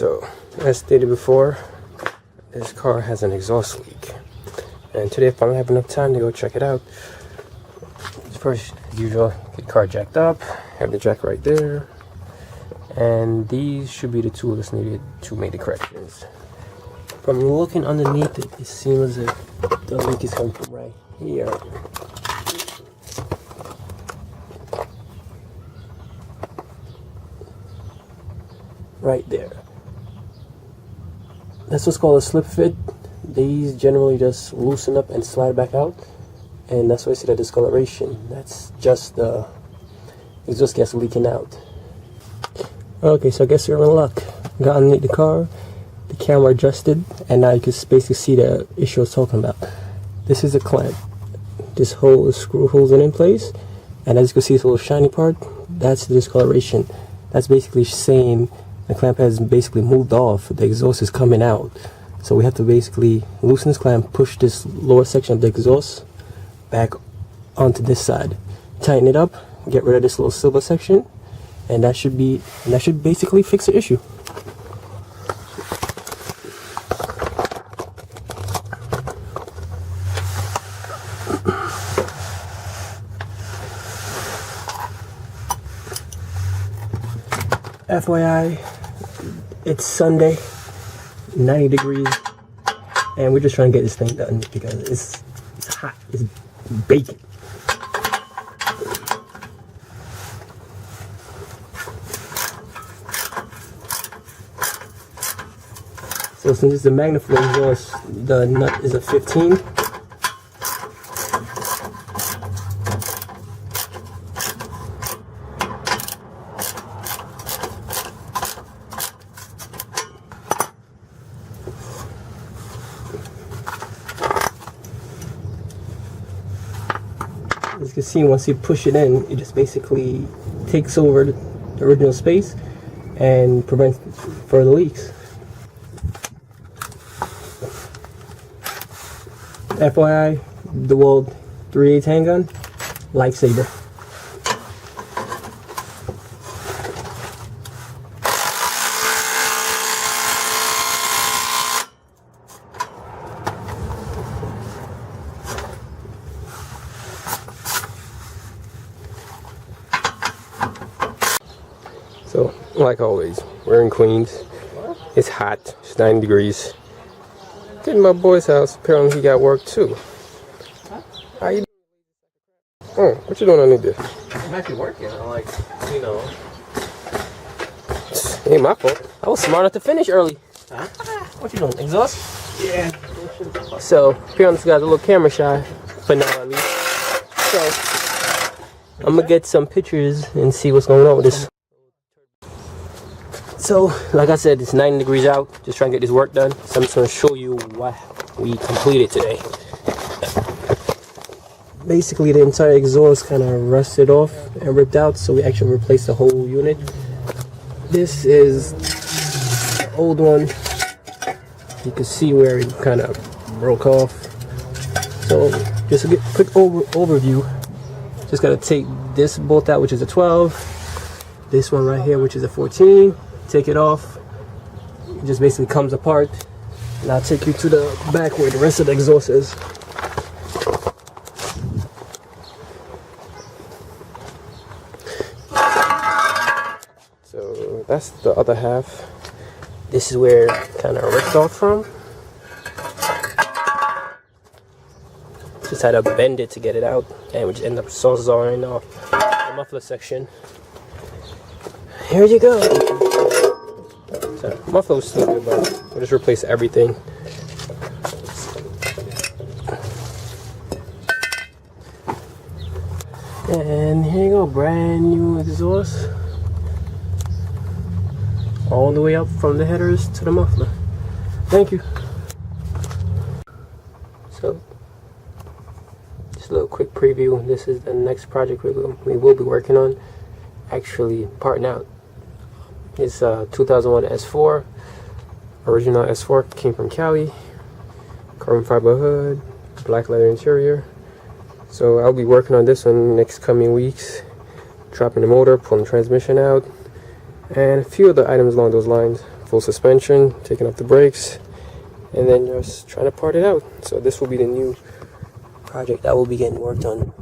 So, as stated before, this car has an exhaust leak. And today I finally have enough time to go check it out. First, as usual, get the car jacked up. Have the jack right there. And these should be the tools that's needed to make the corrections. From looking underneath it, it seems as if the leak is coming from right here. Right there. That's what's called a slip fit. These generally just loosen up and slide back out, and that's why I see that discoloration. That's just the exhaust gas leaking out. Okay, so I guess you're in luck. Got underneath the car, the camera adjusted, and now you can basically see the issue I was talking about. This is a clamp. This hole, screw holds it in place, and as you can see, this little shiny part, that's the discoloration. That's basically saying the clamp has basically moved off. The exhaust is coming out. So we have to basically loosen this clamp, push this lower section of the exhaust back onto this side. Tighten it up, get rid of this little silver section, and that should basically fix the issue. FYI, it's Sunday, 90 degrees, and we're just trying to get this thing done because it's hot, it's baking. So since it's a magna exhaust, the nut is a 15. As you can see, once you push it in, it just basically takes over the original space and prevents further leaks. FYI, DeWalt 3/8 handgun, lifesaver. So, like always, we're in Queens. It's hot. It's 90 degrees. Getting my boy's house. Apparently he got work too. Huh? How you doing? Oh, what you doing underneath this? I'm actually working. I'm like, you know. It ain't my fault. I was smart enough to finish early. Huh? What you doing? Exhaust? Yeah. So, apparently this guy's a little camera shy. But not at least. So, I'm gonna get some pictures and see what's going on with this. So, like I said, it's 90 degrees out. Just trying to get this work done. So I'm just going to show you what we completed today. Basically, the entire exhaust kind of rusted off and ripped out. So we actually replaced the whole unit. This is the old one. You can see where it kind of broke off. So just a quick overview. Just got to take this bolt out, which is a 12. This one right here, which is a 14. Take it off. It just basically comes apart, and I'll take you to the back where the rest of the exhaust is. So that's the other half. This is where it kind of ripped off from. Just had to bend it to get it out, and we just end up sawzawing off the muffler section. Here you go. So, muffler was still good, but we'll just replace everything. And here you go, brand new exhaust. All the way up from the headers to the muffler. Thank you. So, just a little quick preview. This is the next project we will be working on. Actually, parting out. It's a 2001 S4, original S4, came from Cali, carbon fiber hood, black leather interior. So I'll be working on this one next coming weeks, dropping the motor, pulling the transmission out, and a few other items along those lines full suspension, taking off the brakes, and then just trying to part it out. So this will be the new project that will be getting worked on